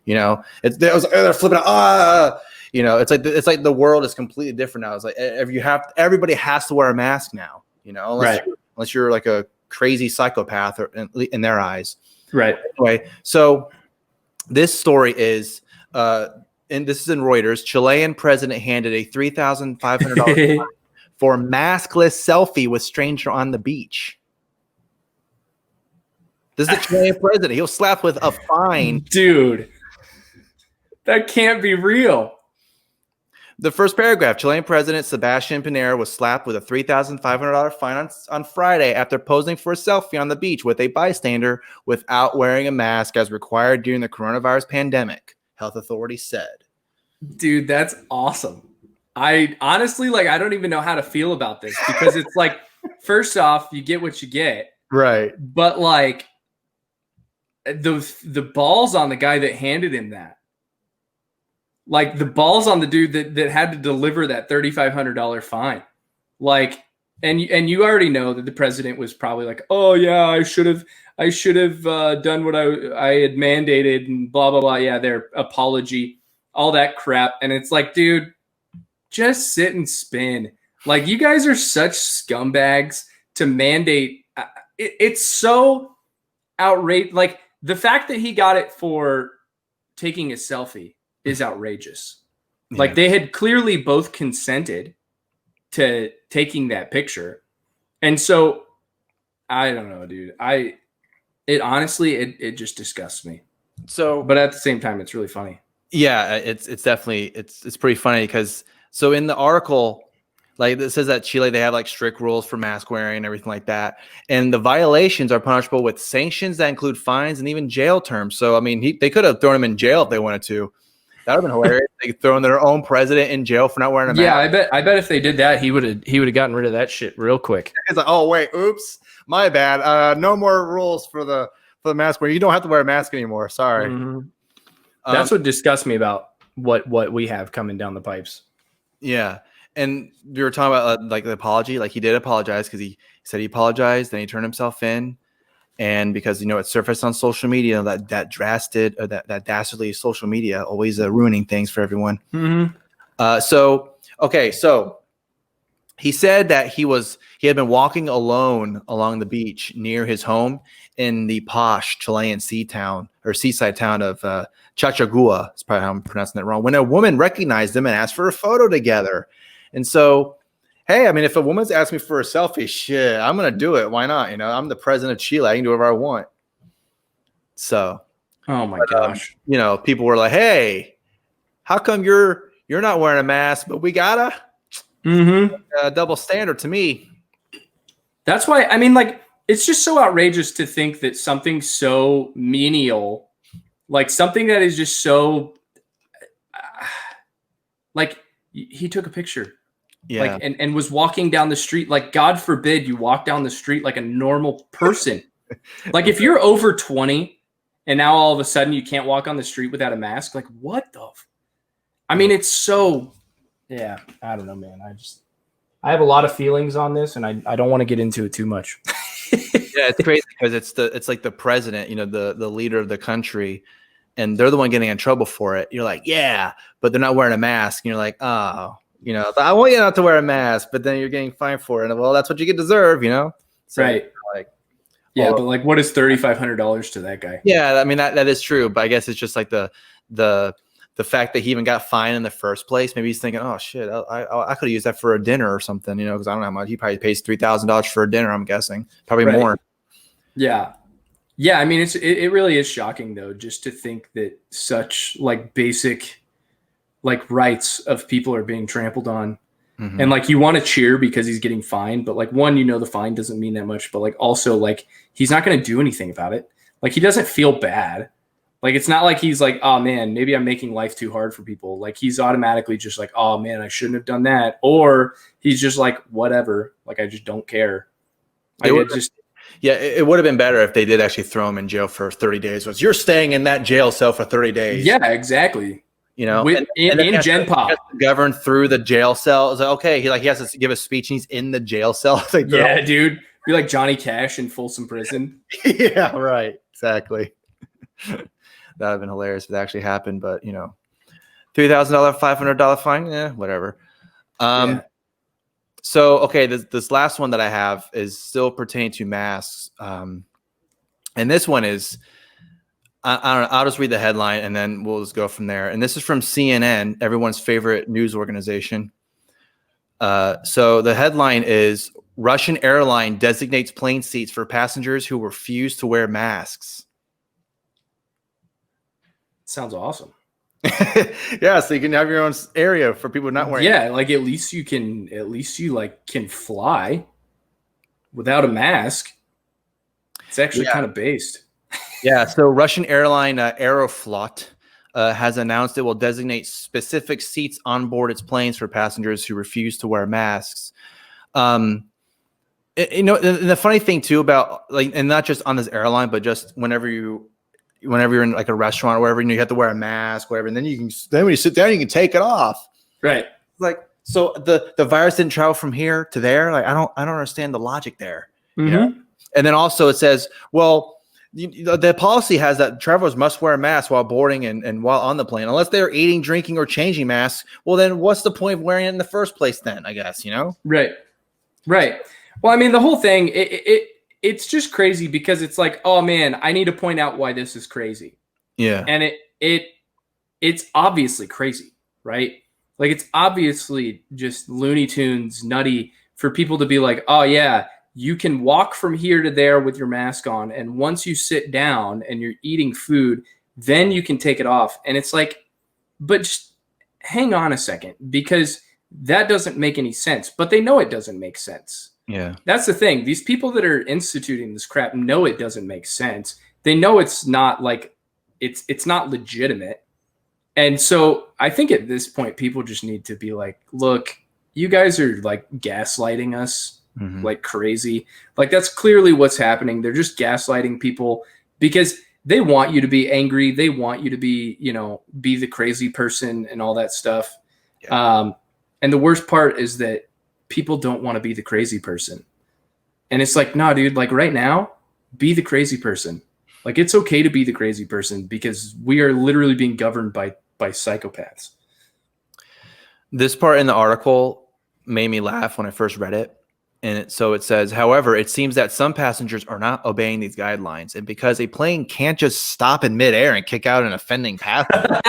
They're flipping out. It's like the world is completely different now. It's like everybody has to wear a mask now. Unless you're like a crazy psychopath, or in their eyes. Right. Anyway, so this story is, and this is in Reuters. Chilean president handed a $3,500 fine for maskless selfie with stranger on the beach. This is the Chilean president. He'll slap with a fine. Dude, that can't be real. The first paragraph, Chilean President Sebastian Pinera was slapped with a $3,500 fine on Friday after posing for a selfie on the beach with a bystander without wearing a mask as required during the coronavirus pandemic, health authorities said. Dude, that's awesome. I honestly, like, I don't even know how to feel about this because it's like, first off, you get what you get. Right. But like the balls on the guy that handed him that. Like the balls on the dude that had to deliver that $3,500 fine. Like, and you already know that the president was probably like, oh yeah, I should have done what I had mandated and blah, blah, blah. Yeah, their apology, all that crap. And it's like, dude, just sit and spin. Like, you guys are such scumbags to mandate. It's so outrageous. Like, the fact that he got it for taking a selfie is outrageous. Yeah. Like, they had clearly both consented to taking that picture. And so, I don't know, dude. It honestly, it just disgusts me. So, but at the same time, it's really funny. Yeah, it's definitely, it's pretty funny because, so in the article, like it says that Chile, they have like strict rules for mask wearing and everything like that. And the violations are punishable with sanctions that include fines and even jail terms. So, I mean, they could have thrown him in jail if they wanted to. That would have been hilarious. They could throw their own president in jail for not wearing a mask. Yeah, I bet if they did that, he would have gotten rid of that shit real quick. It's like, oh wait, oops, my bad. No more rules for the mask wearing. You don't have to wear a mask anymore. Sorry. Mm-hmm. That's what disgusts me about what we have coming down the pipes. Yeah. And we were talking about like the apology. Like, he did apologize because he said he apologized, then he turned himself in. And because, it surfaced on social media, that dastardly social media, always ruining things for everyone. Mm-hmm. So he said that he had been walking alone along the beach near his home in the posh Chilean seaside town of Chachagua. That's probably how I'm pronouncing it wrong. When a woman recognized him and asked for a photo together. And so, hey, I mean, if a woman's asked me for a selfie, shit, I'm going to do it. Why not? I'm the president of Chile. I can do whatever I want. So, oh my gosh. People were like, hey, how come you're not wearing a mask, but we gotta? Mm-hmm. Double standard to me. That's why, I mean, like, it's just so outrageous to think that something so menial, like something that is just so, like, he took a picture. Yeah. Like, and was walking down the street. Like, God forbid you walk down the street like a normal person. Like, if you're over 20 and now all of a sudden you can't walk on the street without a mask, like, what the? I mean, it's so, yeah, I don't know, man. I have a lot of feelings on this, and I don't want to get into it too much. Yeah, it's crazy because it's like the president, the leader of the country, and they're the one getting in trouble for it. You're like, yeah, but they're not wearing a mask, and you're like, oh, I want you not to wear a mask, but then you're getting fined for it. And well, that's what you deserve, So, right? Like, yeah, but like, what is $3,500 to that guy? Yeah, I mean that is true, but I guess it's just like the fact that he even got fined in the first place. Maybe he's thinking, oh shit, I could have used that for a dinner or something, because I don't know how much. He probably pays $3,000 for a dinner. I'm guessing probably right. more. Yeah. I mean, it really is shocking though, just to think that such like basic like rights of people are being trampled on. Mm-hmm. And like, you want to cheer because he's getting fined, but like, one, the fine doesn't mean that much, but like also like, he's not going to do anything about it. Like, he doesn't feel bad. Like, it's not like he's like, oh man, maybe I'm making life too hard for people. Like, he's automatically just like, oh man, I shouldn't have done that. Or he's just like, whatever. Like, I just don't care. It would have been better if they did actually throw him in jail for 30 days. You're staying in that jail cell for 30 days. Yeah, exactly. In Gen Pop, govern through the jail cell. It's like, okay, he has to give a speech, and he's in the jail cell. Like, yeah, dude, be like Johnny Cash in Folsom Prison. Yeah, right, exactly. That would have been hilarious if it actually happened. But $3,000, $500 fine, yeah, whatever. Yeah. So okay, this last one that I have is still pertaining to masks, and this one is. I don't know. I'll just read the headline and then we'll just go from there. And this is from CNN, everyone's favorite news organization. So the headline is Russian airline designates plane seats for passengers who refuse to wear masks. Sounds awesome. Yeah, so you can have your own area for people not wearing. Yeah, like at least you like can fly without a mask. It's actually kind of based. Yeah, so Russian airline Aeroflot has announced it will designate specific seats on board its planes for passengers who refuse to wear masks. You know, the funny thing too about like, and not just on this airline, but just whenever you're in like a restaurant or wherever, you have to wear a mask, whatever, and then then when you sit down, you can take it off. Right. Like, so the virus didn't travel from here to there. Like, I don't understand the logic there. You know? And then also it says, well, the policy has that travelers must wear a mask while boarding and while on the plane, unless they're eating, drinking, or changing masks. Well, then what's the point of wearing it in the first place then, I guess, you know? Right. Well, I mean, the whole thing, it's just crazy because it's like, oh man, I need to point out why this is crazy. Yeah. And it's obviously crazy, right? Like it's obviously just Looney Tunes nutty for people to be like, oh yeah, you can walk from here to there with your mask on. And once you sit down and you're eating food, then you can take it off. And it's like, but just hang on a second, because that doesn't make any sense, but they know it doesn't make sense. Yeah. That's the thing. These people that are instituting this crap know it doesn't make sense. They know it's not like it's not legitimate. And so I think at this point, people just need to be like, look, you guys are like gaslighting us like crazy. Like that's clearly what's happening. They're just gaslighting people because they want you to be angry. They want you to be, you know, be the crazy person and all that stuff. Yeah. And the worst part is that people don't want to be the crazy person. And it's like, nah, dude, like right now, be the crazy person. Like it's okay to be the crazy person because we are literally being governed by psychopaths. This part in the article made me laugh when I first read it. And so it says, however, it seems that some passengers are not obeying these guidelines. And because a plane can't just stop in midair and kick out an offending passenger.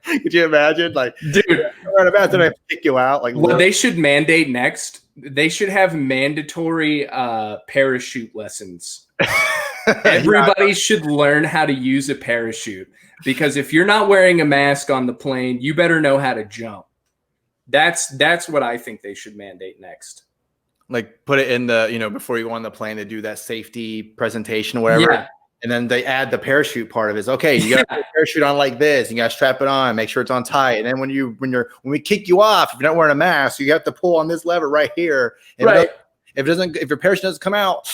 Could you imagine? Like, dude, right about to kick you out. Like, what they should mandate next, they should have mandatory parachute lessons. Everybody should learn how to use a parachute, because if you're not wearing a mask on the plane, you better know how to jump. That's what I think they should mandate next. Like, put it in the, you know, before you go on the plane, they do that safety presentation or whatever. Yeah. And then they add the parachute part of it. It's okay, you got to put a parachute on like this. You got to strap it on, make sure it's on tight. And then when we kick you off, if you're not wearing a mask, you have to pull on this lever right here. And right. If your parachute doesn't come out,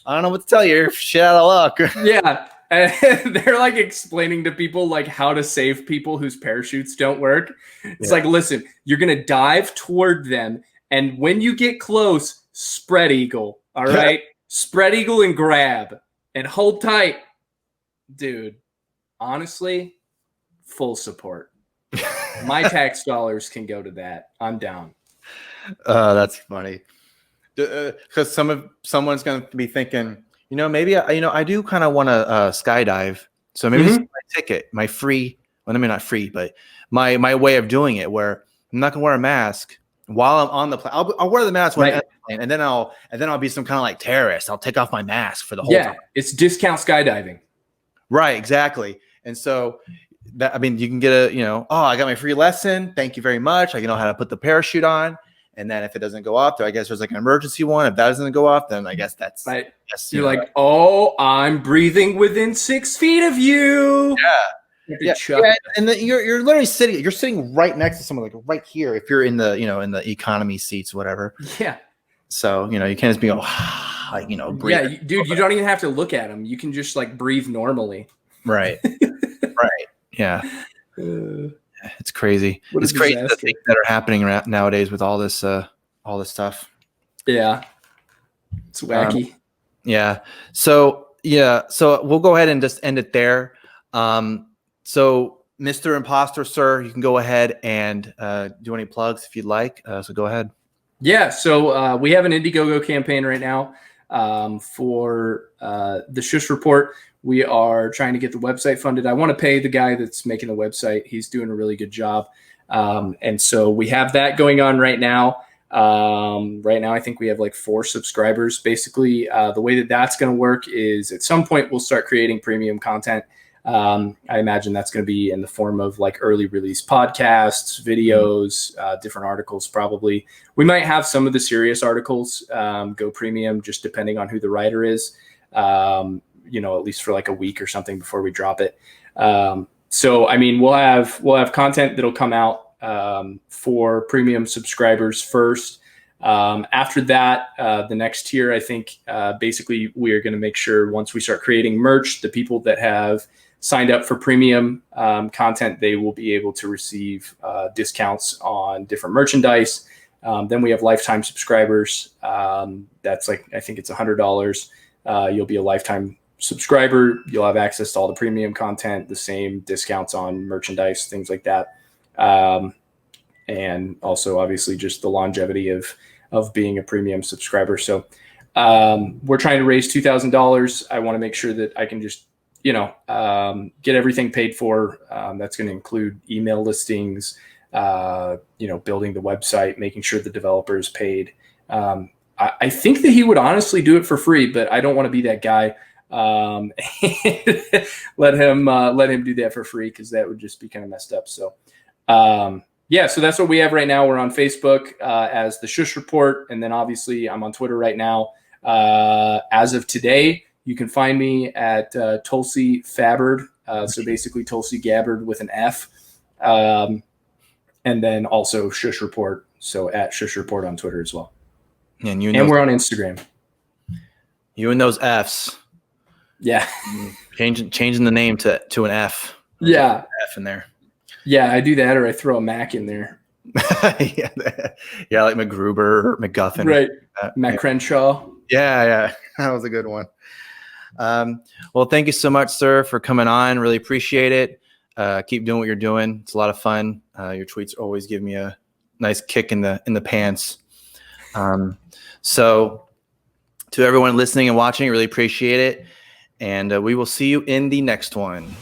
I don't know what to tell you. You're shit out of luck. Yeah. And they're like explaining to people like how to save people whose parachutes don't work. It's like, listen, you're going to dive toward them. And when you get close, spread eagle. All right. Spread eagle and grab. And hold tight, dude. Honestly, full support. My tax dollars can go to that. I'm down. That's funny. Because someone's going to be thinking, you know, maybe I do kind of want to skydive. So maybe this is my ticket, my free. Well, I mean, not free, but my way of doing it, where I'm not going to wear a mask while I'm on the plane. I'll wear the mask when I'm on the plane, and then I'll be some kind of like terrorist. I'll take off my mask for the whole time. It's discount skydiving. Right, exactly. And so that, I mean, you can get I got my free lesson. Thank you very much. I know how to put the parachute on. And then if it doesn't go off, I guess there's like an emergency one. If that doesn't go off, then I guess that's right. You're like, oh, I'm breathing within 6 feet of you. Yeah. And then you're literally sitting right next to someone, like right here, if you're in the economy seats, whatever. Yeah. So, you can't just be breathe. Yeah, dude, you don't even have to look at them. You can just like breathe normally. Right. Right. Yeah. It's crazy. It's crazy the things that are happening nowadays with all this stuff. Yeah. It's wacky. So we'll go ahead and just end it there. So, Mr. Imposter, sir, you can go ahead and do any plugs if you'd like. So go ahead. Yeah. So we have an Indiegogo campaign right now for the Shush Report. We are trying to get the website funded. I want to pay the guy that's making the website. He's doing a really good job. And so we have that going on right now. Right now, I think we have like 4 subscribers. Basically, the way that that's going to work is at some point we'll start creating premium content. I imagine that's going to be in the form of like early release podcasts, videos, different articles. Probably we might have some of the serious articles go premium, just depending on who the writer is. You know, at least for like a week or something before we drop it. So I mean, we'll have content that'll come out for premium subscribers first. After that, the next tier, I think, basically we are going to make sure once we start creating merch, the people that have signed up for premium content, they will be able to receive discounts on different merchandise. Then we have lifetime subscribers. That's like, I think it's $100. You'll be a lifetime subscriber. You'll have access to all the premium content, the same discounts on merchandise, things like that. And also obviously just the longevity of being a premium subscriber. So we're trying to raise $2,000. I want to make sure that I can just, you know, get everything paid for. That's going to include email listings, you know, building the website, making sure the developer is paid. I think that he would honestly do it for free, but I don't want to be that guy. Let him do that for free, because that would just be kind of messed up. So yeah, so that's what we have right now. We're on Facebook as the Shush Report, and then obviously I'm on Twitter right now. As of today, you can find me at Tulsi Fabbard, so basically Tulsi Gabbard with an F, and then also Shush Report, so at Shush Report on Twitter as well. And we're on Instagram. You and those Fs. Yeah. Changing the name to an F. Yeah. F in there. Yeah, I do that, or I throw a Mac in there. Yeah, like McGruber or McGuffin. Right. Matt Crenshaw. Yeah. That was a good one. Well, thank you so much, sir, for coming on. Really appreciate it. Keep doing what you're doing. It's a lot of fun. Your tweets always give me a nice kick in the pants. So to everyone listening and watching, really appreciate it. And we will see you in the next one.